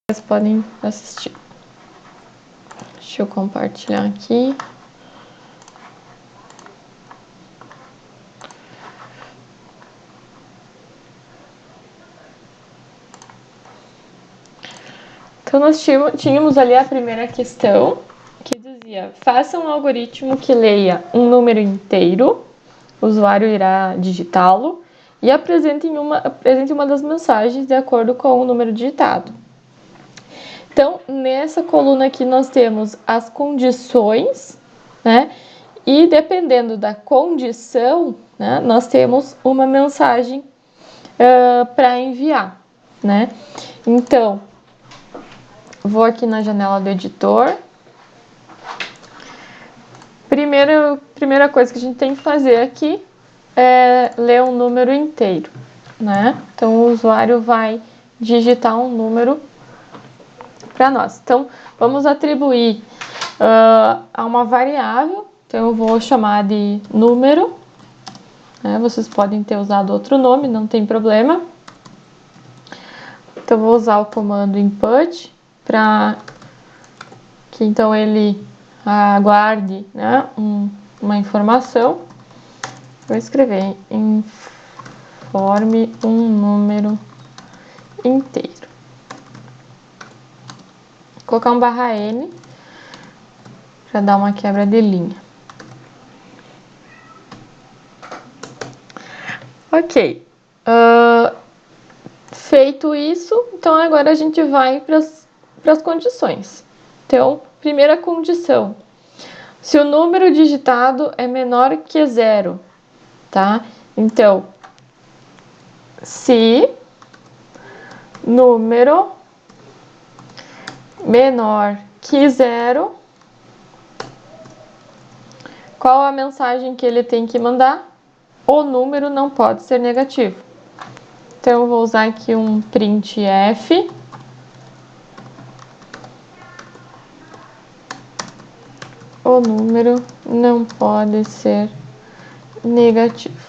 Vocês podem assistir. Deixa eu compartilhar aqui. Então, nós tínhamos ali a primeira questão, que dizia: faça um algoritmo que leia um número inteiro, o usuário irá digitá-lo, e apresente uma das mensagens de acordo com o número digitado. Então, nessa coluna aqui, nós temos as condições, né? E dependendo da condição, né, nós temos uma mensagem para enviar, né? Então, vou aqui na janela do editor. Primeira coisa que a gente tem que fazer aqui é ler um número inteiro, né? Então, o usuário vai digitar um número para nós. Então, vamos atribuir a uma variável. Então, eu vou chamar de número, né? Vocês podem ter usado outro nome, não tem problema. Então, vou usar o comando input para que então ele aguarde, né, uma informação. Vou escrever: informe um número inteiro. Vou colocar um /n para dar uma quebra de linha. Ok. Feito isso, então agora a gente vai para as condições. Então, primeira condição: se o número digitado é menor que 0, tá? Então, se número menor que 0, qual a mensagem que ele tem que mandar? O número não pode ser negativo. Então, eu vou usar aqui um printf. O número não pode ser negativo.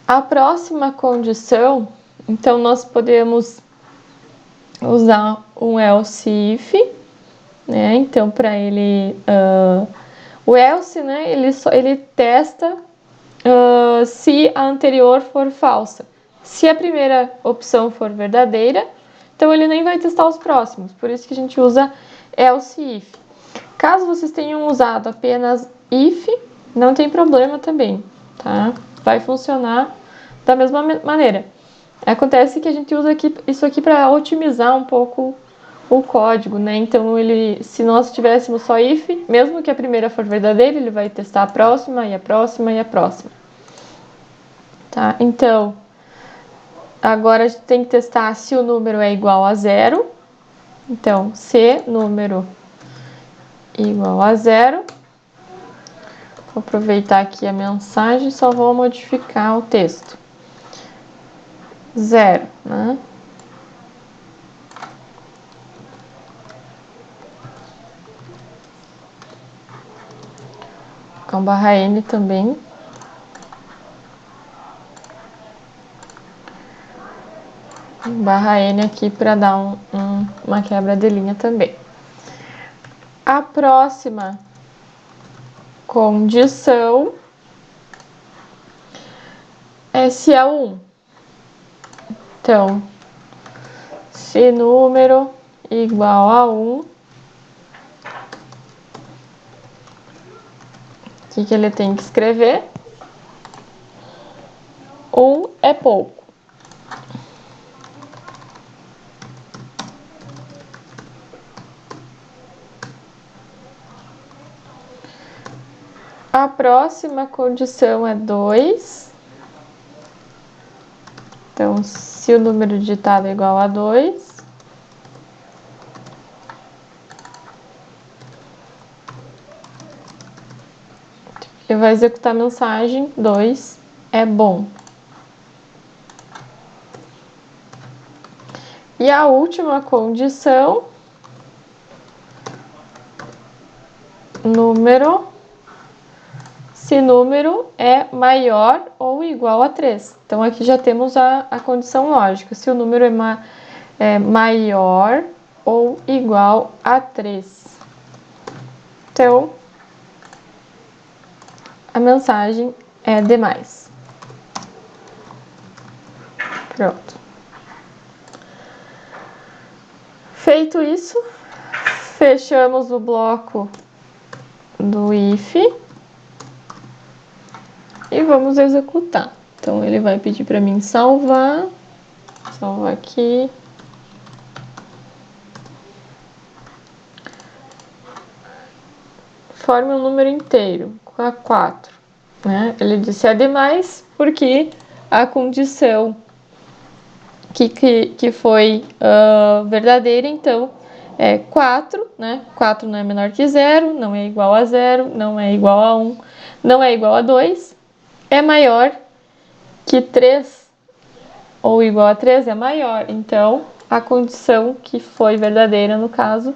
A próxima condição, então, nós podemos usar um else if, né? Então, para ele, o else, né? Ele testa se a anterior for falsa. Se a primeira opção for verdadeira, então ele nem vai testar os próximos. Por isso que a gente usa else if. Caso vocês tenham usado apenas if, não tem problema também, tá? Vai funcionar da mesma maneira. Acontece que a gente usa isso aqui para otimizar um pouco o código, né? Então, se nós tivéssemos só if, mesmo que a primeira for verdadeira, ele vai testar a próxima e a próxima e a próxima. Tá? Então, agora a gente tem que testar se o número é igual a 0. Então, se número igual a 0. Vou aproveitar aqui a mensagem, só vou modificar o texto. 0, né? Com /n também. /n aqui para dar uma quebra de linha também. A próxima condição é se é 1. Então, se número igual a 1, o que ele tem que escrever? 1 é pouco. A próxima condição é 2. Então, se o número digitado é igual a 2, ele vai executar a mensagem: 2 é bom. E a última condição: número se número é maior ou igual a 3. Então, aqui já temos a condição lógica. Se o número é maior ou igual a 3. Então, a mensagem é demais. Pronto. Feito isso, fechamos o bloco do if e vamos executar. Então, ele vai pedir para mim salvar aqui. Forme um número inteiro com a 4. Né? Ele disse é demais porque a condição que foi verdadeira, então é 4, né? 4 não é menor que 0, não é igual a 0, não é igual a 1, não é igual a 2, é maior que 3, ou igual a 3 é maior. Então, a condição que foi verdadeira, no caso,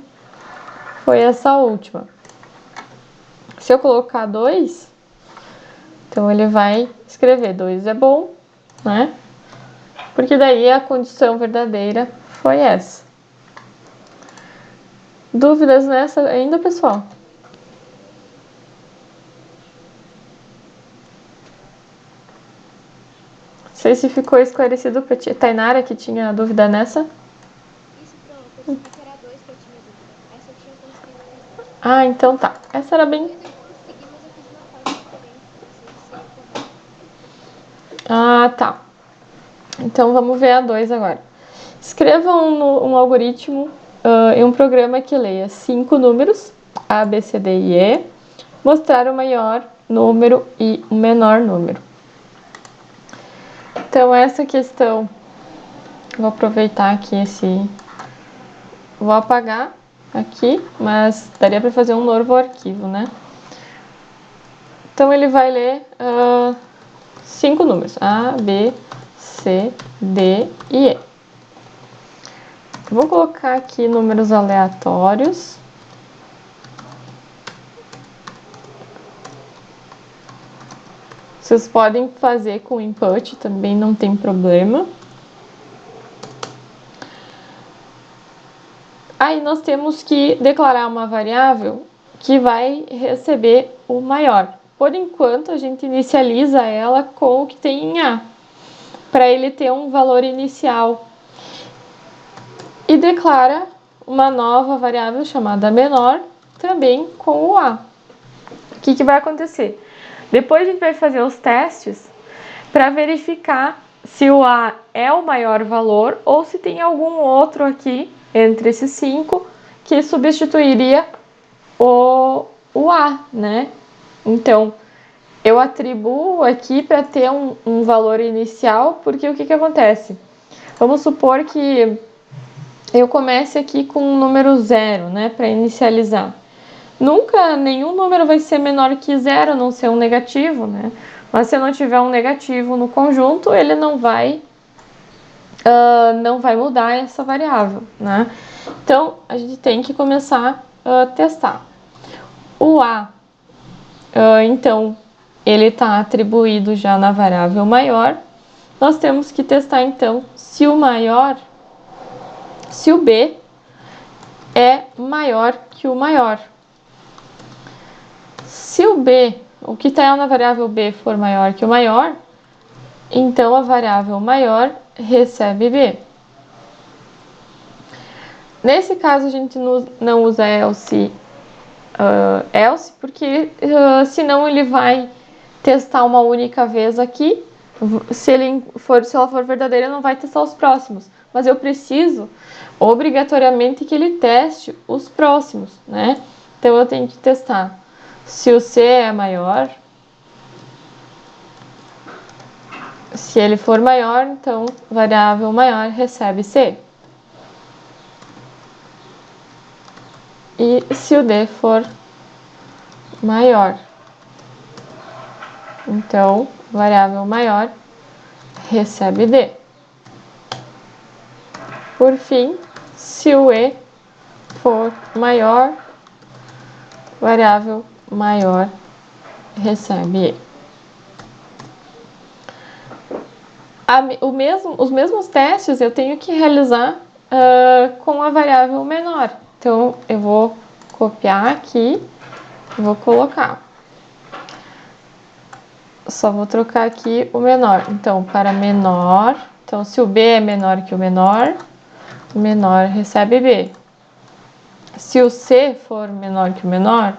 foi essa última. Se eu colocar 2, então ele vai escrever 2 é bom, né? Porque daí a condição verdadeira foi essa. Dúvidas nessa ainda, pessoal? Não sei se ficou esclarecido para ti. Tainara, que tinha dúvida nessa? Isso, pronto. Eu percebi que era 2 que eu tinha dúvida. Essa eu tinha conseguido fazer. Ah, então tá. Essa era bem... Eu consegui, mas eu fiz uma forma diferente. Não sei se seria correto. Ah, tá. Então vamos ver a 2 agora. Escreva um algoritmo em um programa que leia 5 números, A, B, C, D e E, mostrar o maior número e o menor número. Então, essa questão, vou aproveitar aqui vou apagar aqui, mas daria para fazer um novo arquivo, né? Então, ele vai ler 5 números, A, B, C, D e E. Vou colocar aqui números aleatórios. Vocês podem fazer com input, também não tem problema. Aí nós temos que declarar uma variável que vai receber o maior. Por enquanto, a gente inicializa ela com o que tem em A, para ele ter um valor inicial. E declara uma nova variável chamada menor, também com o A. O que vai acontecer? Depois a gente vai fazer os testes para verificar se o A é o maior valor ou se tem algum outro aqui entre esses 5 que substituiria o A, né? Então, eu atribuo aqui para ter um valor inicial, porque o que acontece? Vamos supor que eu comece aqui com um número 0, né, para inicializar. Nunca nenhum número vai ser menor que 0, a não ser um negativo, né? Mas se eu não tiver um negativo no conjunto, ele não vai mudar essa variável, né? Então, a gente tem que começar a testar. O A, então, ele está atribuído já na variável maior. Nós temos que testar, então, se o B é maior que o maior. Se o B, o que está na variável B, for maior que o maior, então a variável maior recebe B. Nesse caso, a gente não usa else, porque senão ele vai testar uma única vez aqui. Se ela for verdadeira, não vai testar os próximos. Mas eu preciso, obrigatoriamente, que ele teste os próximos, né? Então, eu tenho que testar se o C é maior. Se ele for maior, então, variável maior recebe C. E se o D for maior, então, variável maior recebe D. Por fim, se o E for maior, variável maior recebe E. Os mesmos testes eu tenho que realizar com a variável menor. Então, eu vou copiar aqui e vou colocar. Só vou trocar aqui o menor. Então, para menor, então se o B é menor que o menor recebe B. Se o C for menor que o menor,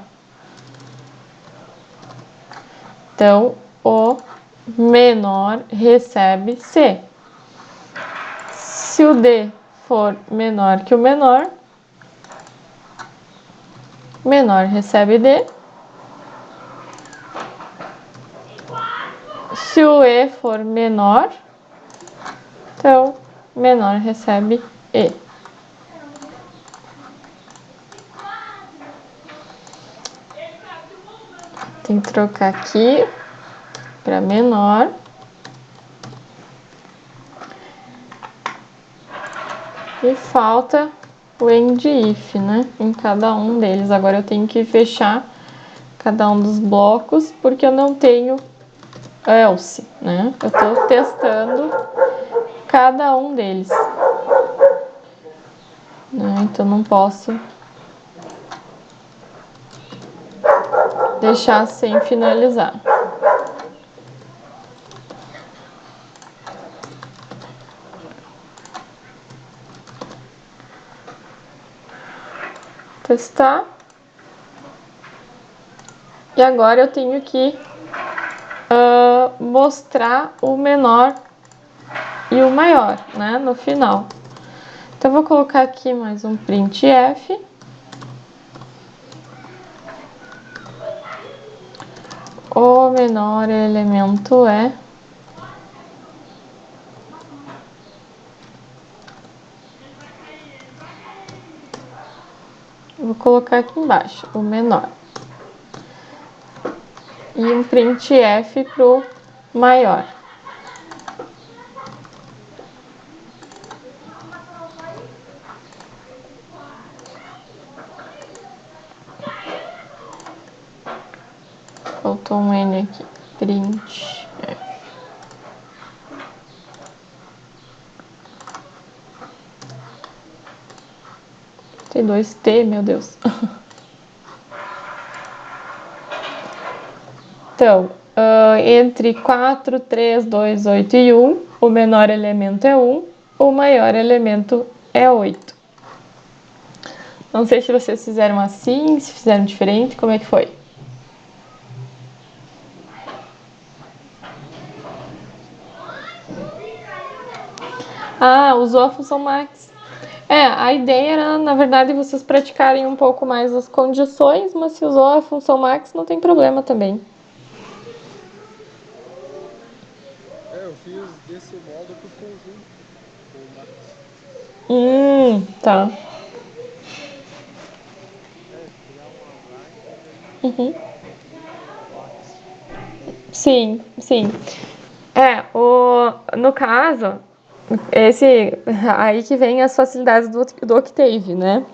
então o menor recebe C. Se o D for menor que o menor recebe D. Se o E for menor, então menor recebe E. Tem que trocar aqui para menor. E falta o end if, né? Em cada um deles. Agora eu tenho que fechar cada um dos blocos, porque eu não tenho else, né? Eu estou testando cada um deles. Né? Então não posso deixar sem finalizar. Testar. E agora eu tenho que mostrar o menor e o maior, né, no final. Então, eu vou colocar aqui mais um printf. O menor elemento é... Vou colocar aqui embaixo, o menor. E um printf pro maior. Faltou um N aqui. Printf. Tem dois T, meu Deus. Então, entre 4, 3, 2, 8 e 1, o menor elemento é 1, o maior elemento é 8. Não sei se vocês fizeram assim, se fizeram diferente, como é que foi? Ah, usou a função max. A ideia era, na verdade, vocês praticarem um pouco mais as condições, mas se usou a função max, não tem problema também. Eu fiz desse modo pro conjunto, com o max. Tá. Criar uma line e daí Uhum. o max. Sim, sim. No caso, aí que vem as facilidades do Octave, né?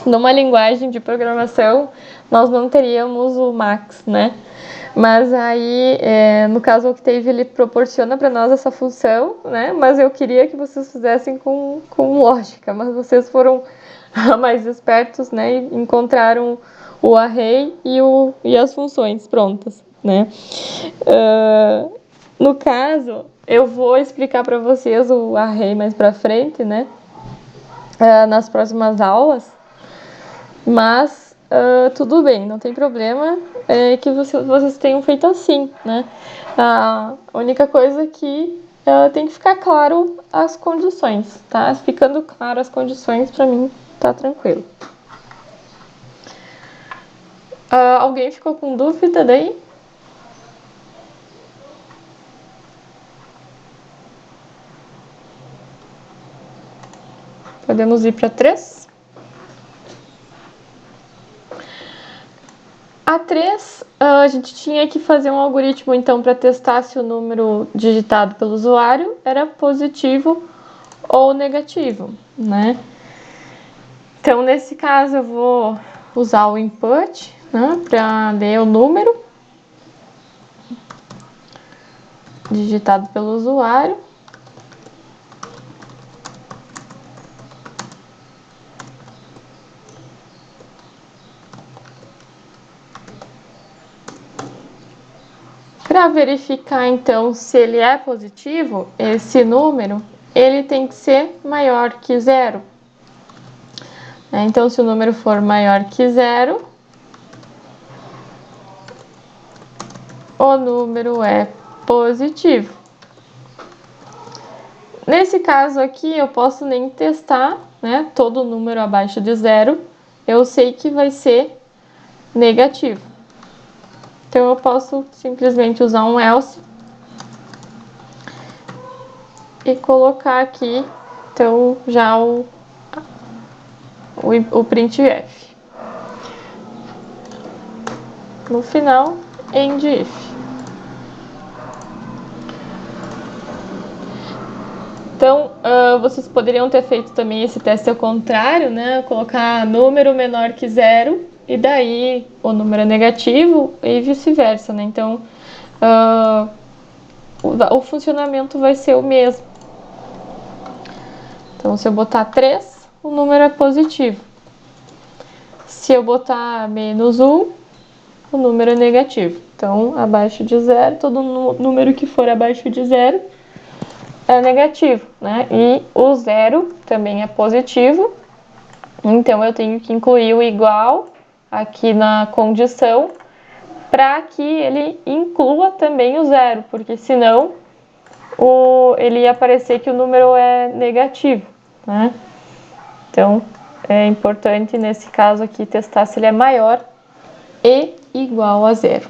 Numa linguagem de programação, nós não teríamos o max, né? Mas aí, no caso, o Octave, ele proporciona para nós essa função, né? Mas eu queria que vocês fizessem com lógica, mas vocês foram mais espertos, né? E encontraram o array e as funções prontas, né? No caso, eu vou explicar para vocês o array mais para frente, né? Nas próximas aulas. Mas tudo bem, não tem problema que vocês tenham feito assim, né? A única coisa é que tem que ficar claro as condições, tá? Ficando claro as condições, para mim, tá tranquilo. Alguém ficou com dúvida daí? Podemos ir para 3? A 3, a gente tinha que fazer um algoritmo, então, para testar se o número digitado pelo usuário era positivo ou negativo, né? Então, nesse caso, eu vou usar o input, né, para ler o número. digitado pelo usuário. Para verificar, então, se ele é positivo, esse número, ele tem que ser maior que 0. Então, se o número for maior que 0, o número é positivo. Nesse caso aqui, eu posso nem testar, né? Todo número abaixo de 0, eu sei que vai ser negativo. Então, eu posso simplesmente usar um else e colocar aqui, então, já o printf. No final, end if. Então, vocês poderiam ter feito também esse teste ao contrário, né? Colocar número menor que 0 e daí o número é negativo e vice-versa, né? Então, o funcionamento vai ser o mesmo. Então, se eu botar 3, o número é positivo. Se eu botar menos 1, o número é negativo. Então, abaixo de 0, todo número que for abaixo de 0 é negativo, né? E o 0 também é positivo. Então, eu tenho que incluir o igual aqui na condição para que ele inclua também o 0, porque senão ele ia aparecer que o número é negativo, né? Então, é importante nesse caso aqui testar se ele é maior e igual a 0.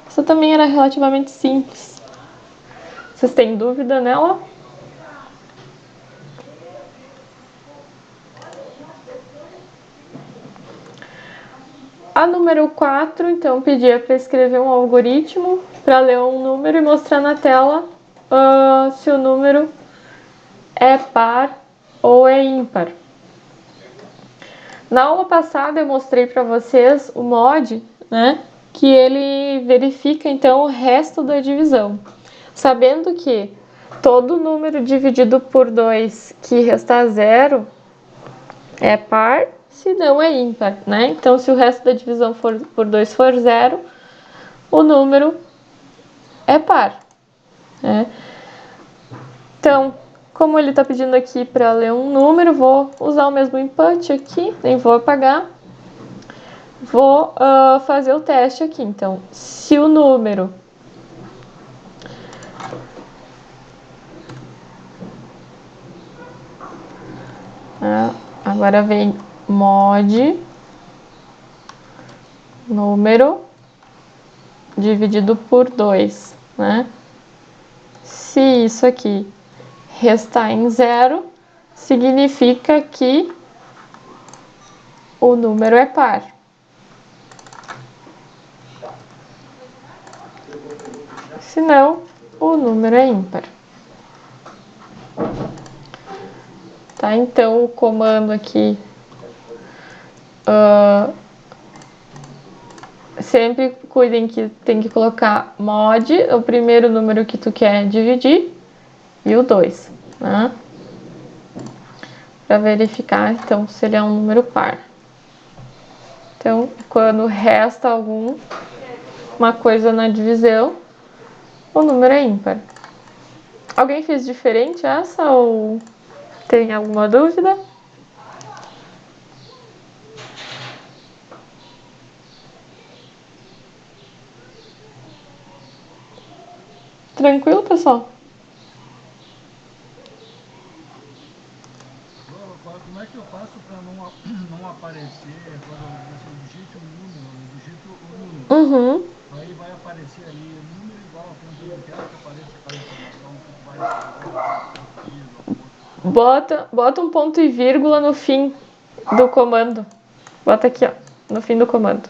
Essa também era relativamente simples. Vocês têm dúvida nela? A número 4, então, pedia para escrever um algoritmo para ler um número e mostrar na tela se o número é par ou é ímpar. Na aula passada eu mostrei para vocês o mod, né, que ele verifica então o resto da divisão. Sabendo que todo número dividido por 2 que restar 0 é par, se não é ímpar, né? Então, se o resto da divisão por 2 for 0, o número é par, né? Então, como ele está pedindo aqui para ler um número, vou usar o mesmo input aqui, nem vou apagar. Vou fazer o teste aqui. Então, se o número agora vem mod número dividido por 2, né? Se isso aqui restar em 0, significa que o número é par. Se não, o número é ímpar. Tá? Então, o comando aqui sempre cuidem que tem que colocar mod, o primeiro número que tu quer dividir, e o 2, né? Para verificar, então, se ele é um número par. Então, quando resta uma coisa na divisão, o número é ímpar. Alguém fez diferente essa ou tem alguma dúvida? Tranquilo, pessoal? Como é que eu faço para não aparecer quando você digita um número, eu digito o número. Uhum. Aí vai aparecer ali o número igual a quanto eu não quero que apareça aquela informação que tu vai escrever, Bota um ponto e vírgula no fim do comando. Bota aqui, ó, no fim do comando.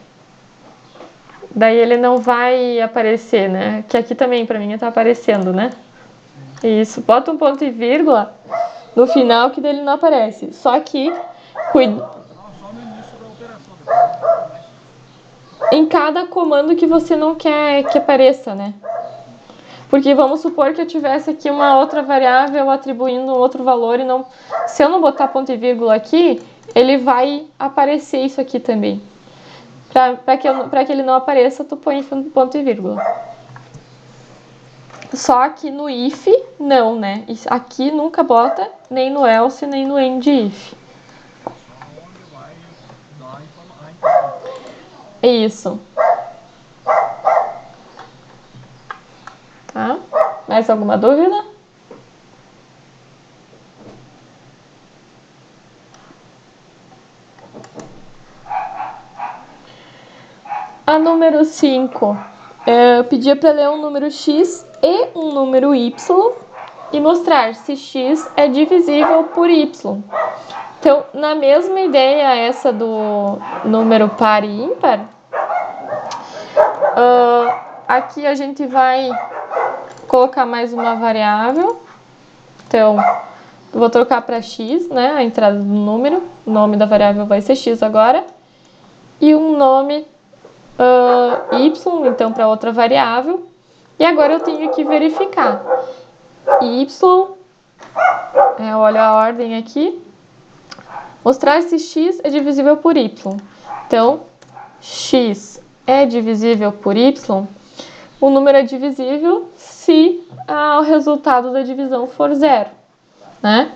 Daí ele não vai aparecer, né? Que aqui também pra mim tá aparecendo, né? Isso, bota um ponto e vírgula no final que dele não aparece. Só que cuida só no início da operação. em cada comando que você não quer que apareça, né? Porque vamos supor que eu tivesse aqui uma outra variável atribuindo um outro valor e não... Se eu não botar ponto e vírgula aqui, ele vai aparecer isso aqui também. Para que ele não apareça, tu põe ponto e vírgula. Só que no if, não, né? Aqui nunca bota nem no else, nem no end if. Só onde vai dar a informação. Isso. Tá? Mais alguma dúvida? A número 5, eu pedia para ler um número x e um número y e mostrar se x é divisível por y. Então, na mesma ideia essa do número par e ímpar, aqui a gente vai colocar mais uma variável. Então, eu vou trocar para x, né, a entrada do número. O nome da variável vai ser x agora. E um nome y, então, para outra variável. E agora eu tenho que verificar. Y, olha a ordem aqui. Mostrar se x é divisível por y. Então, x é divisível por y. O número é divisível se o resultado da divisão for 0, né?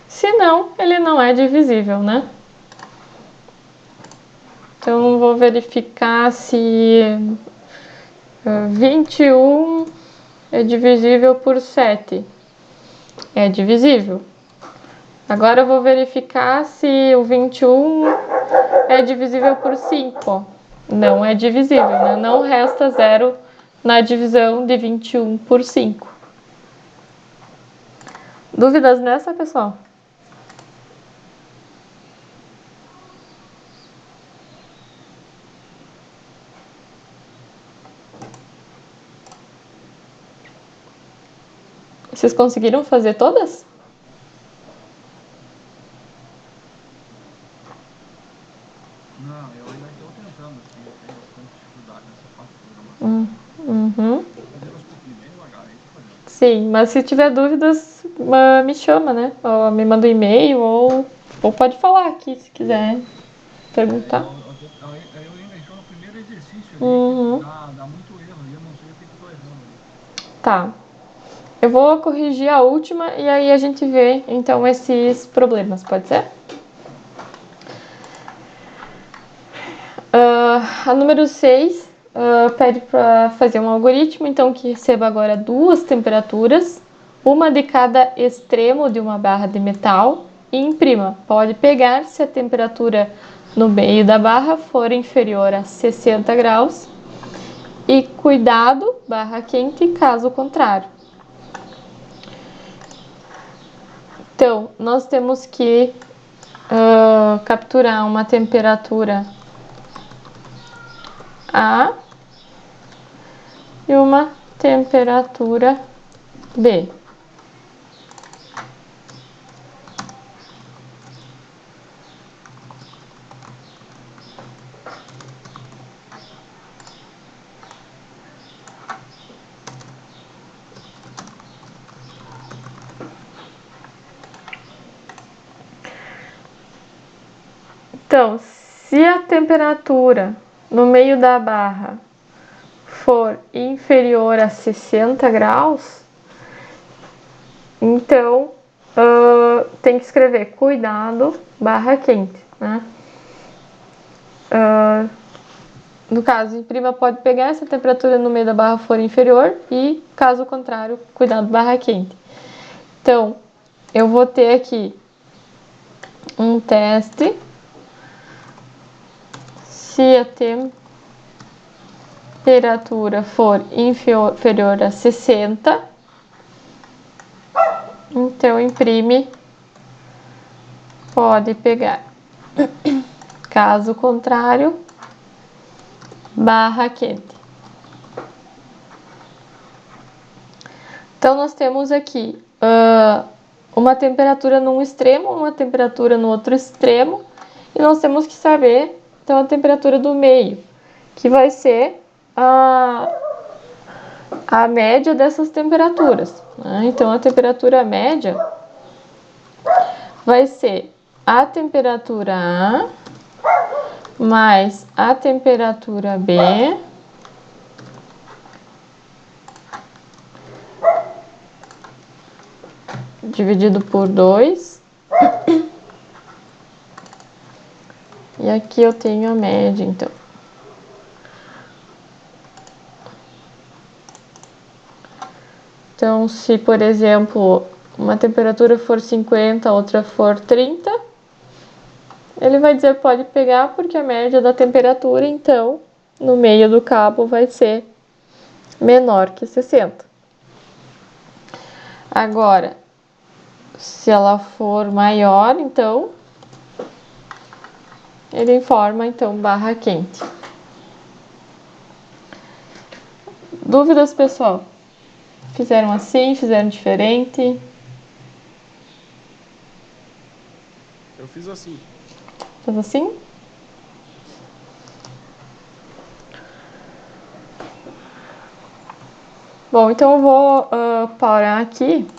Se não, ele não é divisível, né? Então, vou verificar se 21 é divisível por 7. É divisível. Agora eu vou verificar se o 21 é divisível por 5. Não é divisível, né? Não resta 0 na divisão de 21 por 5. Dúvidas nessa, pessoal? Vocês conseguiram fazer todas? Não, eu ainda estou tentando, assim, eu tenho bastante dificuldade nessa parte de programação. Uhum. Fazendo as coisas bem devagar, aí tô fazendo. Sim, mas se tiver dúvidas, me chama, né? Ou me manda um e-mail, ou pode falar aqui se quiser perguntar. Eu ainda estou no primeiro exercício ali, Uhum. que dá muito erro, e eu não sei o que eu estou errando ali. Tá. Eu vou corrigir a última e aí a gente vê, então, esses problemas, pode ser? A número 6 pede para fazer um algoritmo, então, que receba agora duas temperaturas, uma de cada extremo de uma barra de metal, e imprima. Pode pegar se a temperatura no meio da barra for inferior a 60 graus e cuidado, barra quente, caso contrário. Então, nós temos que capturar uma temperatura A e uma temperatura B. Então, se a temperatura no meio da barra for inferior a 60 graus, então tem que escrever cuidado, barra quente, né? No caso, imprima pode pegar se a temperatura no meio da barra for inferior e, caso contrário, cuidado, barra quente. Então, eu vou ter aqui um teste. Se a temperatura for inferior a 60, então imprime pode pegar. Caso contrário, barra quente. Então, nós temos aqui uma temperatura num extremo, uma temperatura no outro extremo, e nós temos que saber, então, a temperatura do meio, que vai ser a média dessas temperaturas, né? Então, a temperatura média vai ser a temperatura A mais a temperatura B dividido por 2. E aqui eu tenho a média, então. Então, se, por exemplo, uma temperatura for 50, outra for 30, ele vai dizer que pode pegar porque a média da temperatura, então, no meio do cabo vai ser menor que 60. Agora, se ela for maior, então, ele informa, então, barra quente. Dúvidas, pessoal? Fizeram assim? Fizeram diferente? Eu fiz assim. Faz assim? Bom, então eu vou parar aqui